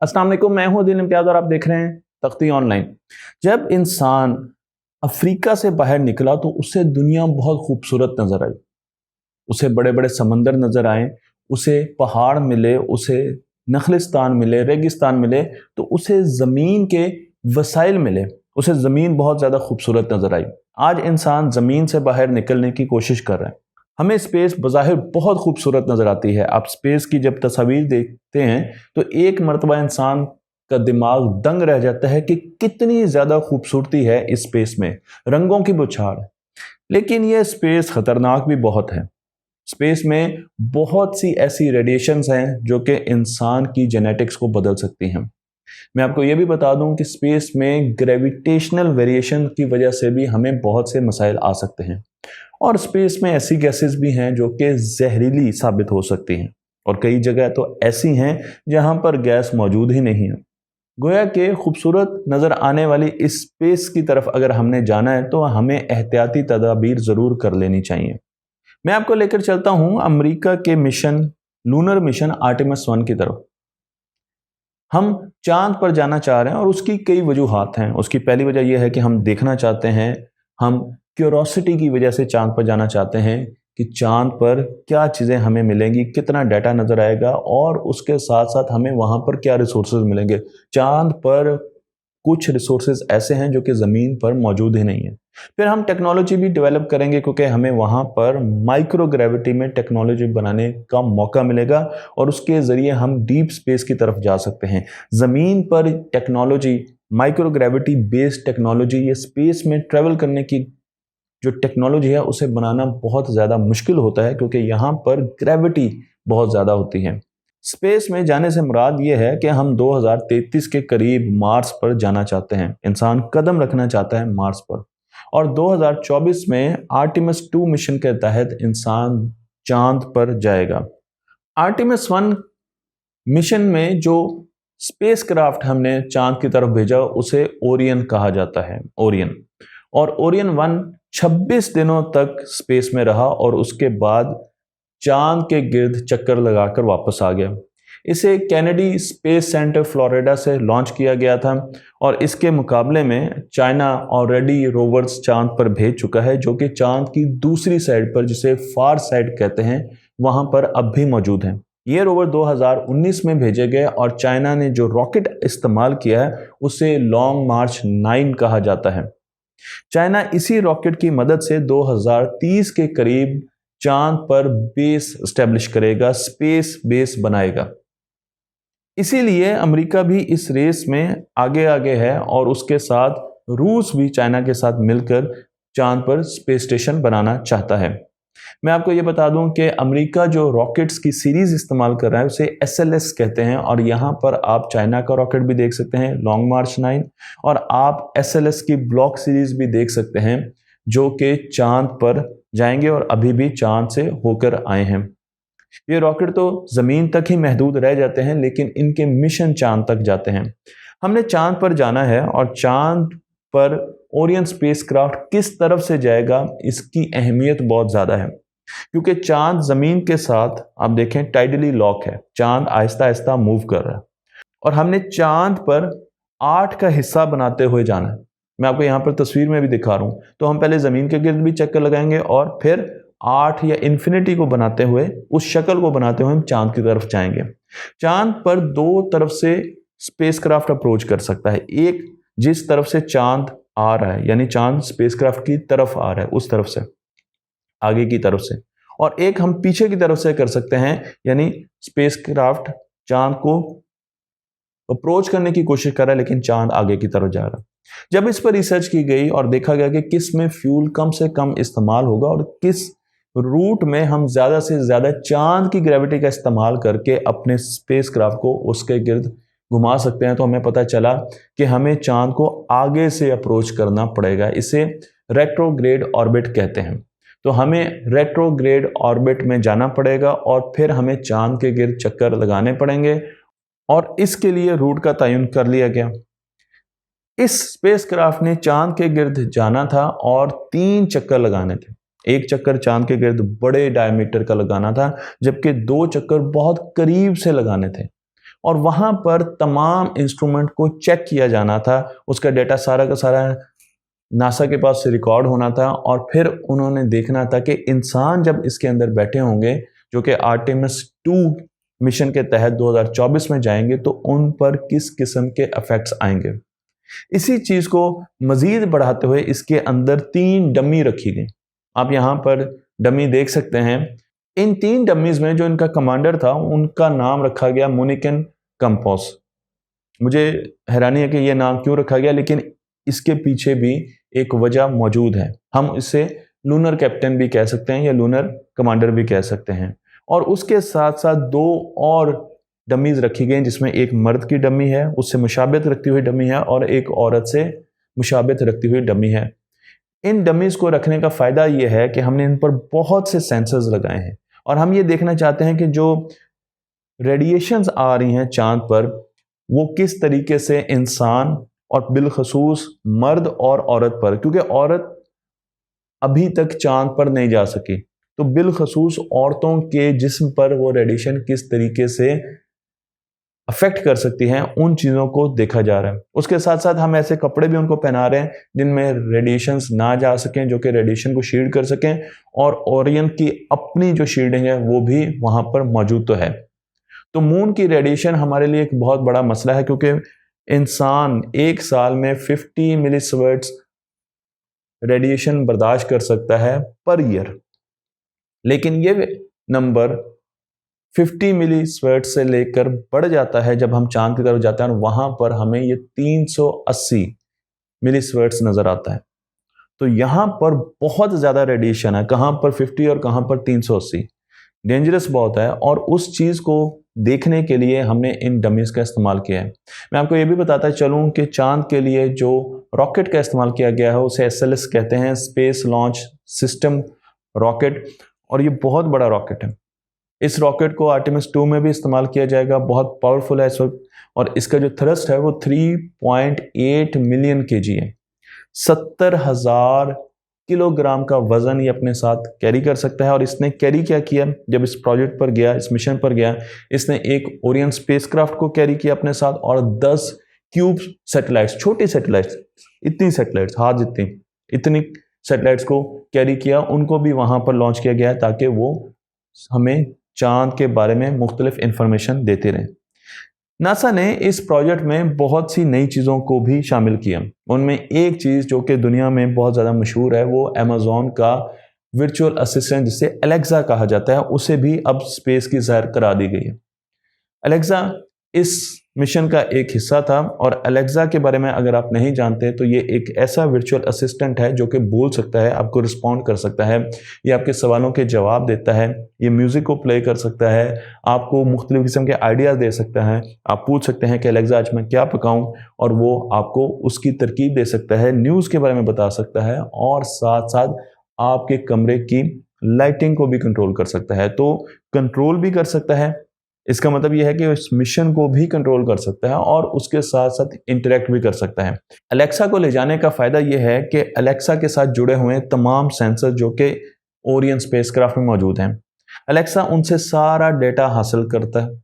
अस्सलाम वालेकुम, मैं हूं दिल इम्तियाज और आप देख रहे हैं तख्ती ऑनलाइन। जब इंसान अफ्रीका से बाहर निकला तो उसे दुनिया बहुत खूबसूरत नजर आई। उसे बड़े बड़े समंदर नजर आए, उसे पहाड़ मिले, उसे नखलिस्तान मिले, रेगिस्तान मिले, तो उसे ज़मीन के वसाइल मिले। उसे ज़मीन बहुत ज़्यादा खूबसूरत नजर आई। आज इंसान ज़मीन से बाहर निकलने की कोशिश कर रहा है। हमें स्पेस बज़ाहिर बहुत खूबसूरत नज़र आती है। आप स्पेस की जब तस्वीर देखते हैं तो एक मरतबा इंसान का दिमाग दंग रह जाता है कि कितनी ज़्यादा खूबसूरती है इस स्पेस में, रंगों की बौछार। लेकिन यह स्पेस ख़तरनाक भी बहुत है। स्पेस में बहुत सी ऐसी रेडिएशंस हैं जो कि इंसान की जेनेटिक्स को बदल सकती हैं। मैं आपको ये भी बता दूं कि स्पेस में ग्रेविटेशनल वेरिएशन की वजह से भी हमें बहुत से मसाइल आ सकते हैं। और स्पेस में ऐसी गैसेस भी हैं जो कि जहरीली साबित हो सकती हैं, और कई जगह तो ऐसी हैं जहां पर गैस मौजूद ही नहीं है। गोया के खूबसूरत नज़र आने वाली इस स्पेस की तरफ अगर हमने जाना है तो हमें एहतियाती तदाबीर ज़रूर कर लेनी चाहिए। मैं आपको लेकर चलता हूं अमेरिका के मिशन, लूनर मिशन आर्टेमिस 1 की तरफ। हम चांद पर जाना चाह रहे हैं और उसकी कई वजूहात हैं। उसकी पहली वजह यह है कि हम देखना चाहते हैं, हम क्यूरोसिटी की वजह से चांद पर जाना चाहते हैं कि चांद पर क्या चीज़ें हमें मिलेंगी, कितना डाटा नज़र आएगा, और उसके साथ साथ हमें वहाँ पर क्या रिसोर्सेज मिलेंगे। चांद पर कुछ रिसोर्सेज ऐसे हैं जो कि ज़मीन पर मौजूद ही नहीं है। फिर हम टेक्नोलॉजी भी डेवलप करेंगे क्योंकि हमें वहाँ पर माइक्रो ग्रेविटी में टेक्नोलॉजी बनाने का मौका मिलेगा और उसके ज़रिए हम डीप स्पेस की तरफ जा सकते हैं। ज़मीन पर technology, micro gravity based technology, ये स्पेस में ट्रेवल करने की जो टेक्नोलॉजी है उसे बनाना बहुत ज़्यादा मुश्किल होता है क्योंकि यहाँ पर ग्रेविटी बहुत ज़्यादा होती है। स्पेस में जाने से मुराद ये है कि हम 2033 के करीब मार्स पर जाना चाहते हैं। इंसान कदम रखना चाहता है मार्स पर, और 2024 में आर्टेमिस 2 मिशन के तहत इंसान चांद पर जाएगा। आर्टेमिस 1 मिशन में जो स्पेसक्राफ्ट हमने चांद की तरफ भेजा उसे ओरियन कहा जाता है, ओरियन। और ओरियन 1 26 दिनों तक स्पेस में रहा और उसके बाद चांद के गिर्द चक्कर लगाकर वापस आ गया। इसे कैनेडी स्पेस सेंटर फ्लोरिडा से लॉन्च किया गया था, और इसके मुकाबले में चाइना ऑलरेडी रोवर्स चांद पर भेज चुका है जो कि चांद की दूसरी साइड पर, जिसे फार साइड कहते हैं, वहां पर अब भी मौजूद हैं। ये रोवर 2019 में भेजे गए और चाइना ने जो रॉकेट इस्तेमाल किया है उसे लॉन्ग मार्च 9 कहा जाता है। चाइना इसी रॉकेट की मदद से 2030 के करीब चांद पर बेस स्टैब्लिश करेगा, स्पेस बेस बनाएगा। इसीलिए अमेरिका भी इस रेस में आगे आगे है और उसके साथ रूस भी चाइना के साथ मिलकर चांद पर स्पेस स्टेशन बनाना चाहता है। मैं आपको ये बता दूं कि अमेरिका जो रॉकेट्स की सीरीज इस्तेमाल कर रहा है उसे SLS कहते हैं, और यहाँ पर आप चाइना का रॉकेट भी देख सकते हैं लॉन्ग मार्च 9, और आप SLS की ब्लॉक सीरीज भी देख सकते हैं जो कि चांद पर जाएंगे और अभी भी चांद से होकर आए हैं। ये रॉकेट तो ज़मीन तक ही महदूद रह जाते हैं लेकिन इनके मिशन चांद तक जाते हैं। हमने चांद पर जाना है और चांद पर ओरियन स्पेसक्राफ्ट किस तरफ से जाएगा इसकी अहमियत बहुत ज़्यादा है, क्योंकि चांद ज़मीन के साथ आप देखें टाइडली लॉक है। चांद आहिस्ता आहिस्ता मूव कर रहा है और हमने चांद पर 8 का हिस्सा बनाते हुए जाना है। मैं आपको यहाँ पर तस्वीर में भी दिखा रहा हूँ। तो हम पहले ज़मीन के गिर्द भी चक्कर लगाएंगे और फिर 8 या इन्फिनिटी को बनाते हुए, उस शक्ल को बनाते हुए हम चांद की तरफ जाएंगे। चांद पर दो तरफ से स्पेसक्राफ्ट अप्रोच कर सकता है। एक जिस तरफ से चांद आ रहा है, यानी चांद स्पेसक्राफ्ट की तरफ आ रहा है उस तरफ से, आगे की तरफ से, और एक हम पीछे की तरफ से कर सकते हैं, यानी स्पेसक्राफ्ट चांद को अप्रोच करने की कोशिश कर रहा है लेकिन चांद आगे की तरफ जा रहा है। जब इस पर रिसर्च की गई और देखा गया कि किस में फ्यूल कम से कम इस्तेमाल होगा और किस रूट में हम ज़्यादा से ज़्यादा चांद की ग्रेविटी का इस्तेमाल करके अपने स्पेसक्राफ्ट को उसके गिर्द घुमा सकते हैं, तो हमें पता चला कि हमें चांद को आगे से अप्रोच करना पड़ेगा। इसे रेट्रोग्रेड ऑर्बिट कहते हैं। तो हमें रेट्रोग्रेड ऑर्बिट में जाना पड़ेगा और फिर हमें चांद के गिर्द चक्कर लगाने पड़ेंगे, और इसके लिए रूट का तयन कर लिया गया। इस स्पेसक्राफ्ट ने चांद के गिर्द जाना था और 3 चक्कर लगाने थे। एक चक्कर चांद के गिर्द बड़े डायमीटर का लगाना था, जबकि 2 चक्कर बहुत करीब से लगाने थे। और वहाँ पर तमाम इंस्ट्रूमेंट को चेक किया जाना था, उसका डेटा सारा का सारा नासा के पास से रिकॉर्ड होना था और फिर उन्होंने देखना था कि इंसान जब इसके अंदर बैठे होंगे, जो कि आर्टेमिस 2 मिशन के तहत 2024 में जाएंगे, तो उन पर किस किस्म के इफेक्ट्स आएंगे। इसी चीज़ को मज़ीद बढ़ाते हुए इसके अंदर 3 डमी रखी गई। आप यहाँ पर डमी देख सकते हैं। इन 3 डमीज़ में जो इनका कमांडर था उनका नाम रखा गया मोनिकन कंपोस। मुझे हैरानी है कि यह नाम क्यों रखा गया, लेकिन इसके पीछे भी एक वजह मौजूद है। हम इसे लूनर कैप्टन भी कह सकते हैं या लूनर कमांडर भी कह सकते हैं। और उसके साथ साथ 2 और डमीज रखी गई, जिसमें एक मर्द की डमी है, उससे मुशाबित रखती हुई डमी है, और एक औरत से मुशाबित रखती हुई डमी है। इन डमीज को रखने का फ़ायदा यह है कि हमने इन पर बहुत से सेंसर्स लगाए हैं और हम ये देखना चाहते हैं कि जो रेडिएशंस आ रही हैं चांद पर, वो किस तरीके से इंसान और बिलखसूस मर्द और औरत पर, क्योंकि औरत अभी तक चांद पर नहीं जा सकी, तो बिलखसूस औरतों के जिस्म पर वो रेडिएशन किस तरीके से अफेक्ट कर सकती हैं, उन चीज़ों को देखा जा रहा है। उसके साथ साथ हम ऐसे कपड़े भी उनको पहना रहे हैं जिनमें रेडिएशंस ना जा सकें, जो कि रेडिएशन को शील्ड कर सकें, और ओरियन की अपनी जो शील्डिंग है वो भी वहाँ पर मौजूद तो है। तो मून की रेडिएशन हमारे लिए एक बहुत बड़ा मसला है, क्योंकि इंसान एक साल में 50 मिलीसीवर्ट्स रेडिएशन बर्दाश्त कर सकता है पर ईयर, लेकिन ये नंबर 50 मिलीसीवर्ट से लेकर बढ़ जाता है जब हम चांद की तरफ जाते हैं और वहां पर हमें ये 380 मिलीसीवर्ट्स नजर आता है। तो यहां पर बहुत ज्यादा रेडिएशन है, कहां पर 50 और कहां पर 380, डेंजरस बहुत है। और उस चीज को देखने के लिए हमने इन डमीज का इस्तेमाल किया है। मैं आपको ये भी बताता चलूं कि चांद के लिए जो रॉकेट का इस्तेमाल किया गया है उसे SLS कहते हैं, स्पेस लॉन्च सिस्टम रॉकेट, और ये बहुत बड़ा रॉकेट है। इस रॉकेट को आर्टेमिस 2 में भी इस्तेमाल किया जाएगा, बहुत पावरफुल है इस वक्त, और इसका जो थ्रस्ट है वो 3.8 मिलियन केजी है। 70,000 किलोग्राम का वजन ये अपने साथ कैरी कर सकता है। और इसने कैरी क्या किया, जब इस प्रोजेक्ट पर गया, इस मिशन पर गया, इसने एक ओरियन स्पेसक्राफ्ट को कैरी किया अपने साथ, और 10 क्यूब सैटेलाइट्स, छोटी सैटेलाइट्स, इतनी सैटेलाइट्स हाथ जितनी, इतनी सैटेलाइट्स को कैरी किया, उनको भी वहां पर लॉन्च किया गया है ताकि वो हमें चांद के बारे में मुख्तलिफ इंफॉर्मेशन देते रहें। नासा ने इस प्रोजेक्ट में बहुत सी नई चीज़ों को भी शामिल किया। उनमें एक चीज़ जो कि दुनिया में बहुत ज़्यादा मशहूर है, वो अमेज़ॉन का वर्चुअल असिस्टेंट जिसे एलेक्सा कहा जाता है, उसे भी अब स्पेस की ज़ाहिर करा दी गई है। एलेक्सा इस मिशन का एक हिस्सा था, और एलेक्सा के बारे में अगर आप नहीं जानते तो ये एक ऐसा वर्चुअल असिस्टेंट है जो कि बोल सकता है, आपको रिस्पॉन्ड कर सकता है, ये आपके सवालों के जवाब देता है, ये म्यूज़िक को प्ले कर सकता है, आपको मुख्तलिफ किस्म के आइडियाज़ दे सकता है। आप पूछ सकते हैं कि एलेक्सा आज मैं क्या पकाऊं, और वो आपको उसकी तरकीब दे सकता है, न्यूज़ के बारे में बता सकता है, और साथ साथ आपके कमरे की लाइटिंग को भी कंट्रोल कर सकता है। तो कंट्रोल भी कर सकता है, इसका मतलब यह है कि इस मिशन को भी कंट्रोल कर सकता है और उसके साथ साथ इंटरेक्ट भी कर सकता है। अलेक्सा को ले जाने का फायदा यह है कि अलेक्सा के साथ जुड़े हुए तमाम सेंसर जो कि ओरियन स्पेसक्राफ्ट में मौजूद हैं, अलेक्सा उनसे सारा डेटा हासिल करता है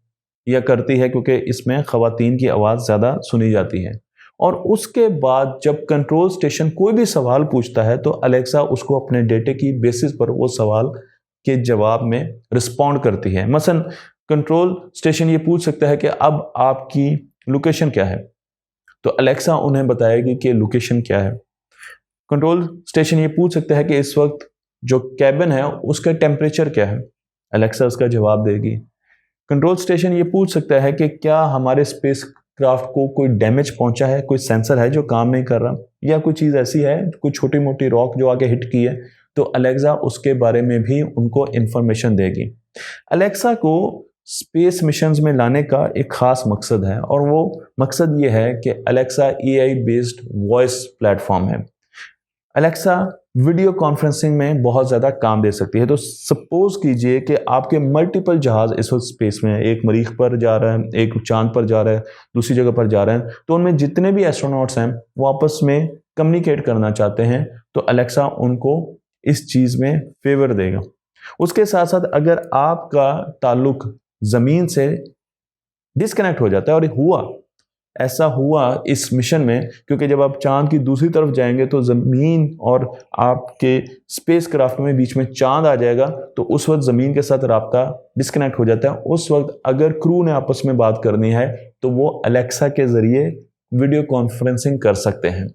या करती है, क्योंकि इसमें खवातीन की आवाज़ ज़्यादा सुनी जाती है। और उसके बाद जब कंट्रोल स्टेशन कोई भी सवाल पूछता है तो अलेक्सा उसको अपने डेटे की बेसिस पर वो सवाल के जवाब में रिस्पॉन्ड करती है। मसलन कंट्रोल स्टेशन ये पूछ सकता है कि अब आपकी लोकेशन क्या है, तो अलेक्सा उन्हें बताएगी कि लोकेशन क्या है। कंट्रोल स्टेशन ये पूछ सकता है कि इस वक्त जो कैबिन है उसका टेम्परेचर क्या है, अलेक्सा उसका जवाब देगी। कंट्रोल स्टेशन ये पूछ सकता है कि क्या हमारे स्पेस क्राफ्ट को कोई डैमेज पहुंचा है, कोई सेंसर है जो काम नहीं कर रहा, या कोई चीज़ ऐसी है, कोई छोटी मोटी रॉक जो आगे हिट की है, तो अलेक्सा उसके बारे में भी उनको इंफॉर्मेशन देगी। अलेक्सा को स्पेस मिशंस में लाने का एक ख़ास मकसद है, और वो मकसद ये है कि Alexa AI based voice platform है। अलेक्सा वीडियो कॉन्फ्रेंसिंग में बहुत ज़्यादा काम दे सकती है। तो सपोज कीजिए कि आपके मल्टीपल जहाज़ इस वक्त स्पेस में है, एक मरीख पर जा रहा है, एक चांद पर जा रहा है, दूसरी जगह पर जा रहे हैं, तो उनमें जितने भी एस्ट्रोनॉट्स हैं वो आपस में कम्युनिकेट करना चाहते हैं, तो अलेक्सा उनको इस चीज़ में फेवर देगा। उसके साथ साथ अगर आपका ताल्लुक ज़मीन से डिस्कनेक्ट हो जाता है। और ऐसा हुआ इस मिशन में, क्योंकि जब आप चांद की दूसरी तरफ जाएंगे तो ज़मीन और आपके स्पेस क्राफ्ट में बीच में चांद आ जाएगा, तो उस वक्त ज़मीन के साथ राब्ता डिस्कनेक्ट हो जाता है। उस वक्त अगर क्रू ने आपस में बात करनी है तो वो अलेक्सा के ज़रिए वीडियो कॉन्फ्रेंसिंग कर सकते हैं।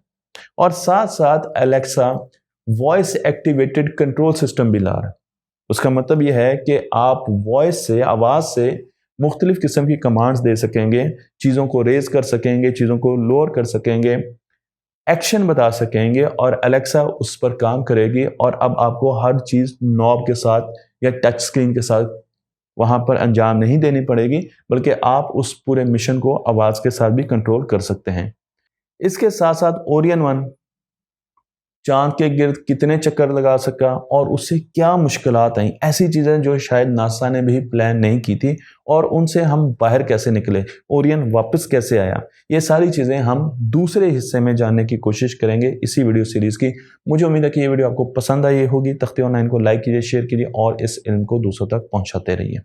और साथ साथ Alexa voice activated control system भी ला रहा है। उसका मतलब यह है कि आप वॉइस से, आवाज़ से मुख्तलिफ किस्म की कमांड्स दे सकेंगे, चीज़ों को रेज कर सकेंगे, चीज़ों को लोअर कर सकेंगे, एक्शन बता सकेंगे और अलेक्सा उस पर काम करेगी। और अब आपको हर चीज़ नॉब के साथ या टच स्क्रीन के साथ वहाँ पर अंजाम नहीं देनी पड़ेगी, बल्कि आप उस पूरे मिशन को आवाज़ के साथ भी कंट्रोल कर सकते हैं। इसके साथ साथ ओरियन 1 चांद के गिर्द कितने चक्कर लगा सका और उससे क्या मुश्किलात आई, ऐसी चीज़ें जो शायद नासा ने भी प्लान नहीं की थी, और उनसे हम बाहर कैसे निकले, ओरियन वापस कैसे आया, ये सारी चीज़ें हम दूसरे हिस्से में जानने की कोशिश करेंगे इसी वीडियो सीरीज़ की। मुझे उम्मीद है कि ये वीडियो आपको पसंद आई होगी। तख्ती ऑनलाइन को लाइक कीजिए, शेयर कीजिए और इस इल्म को दूसरों तक पहुँचाते रहिए।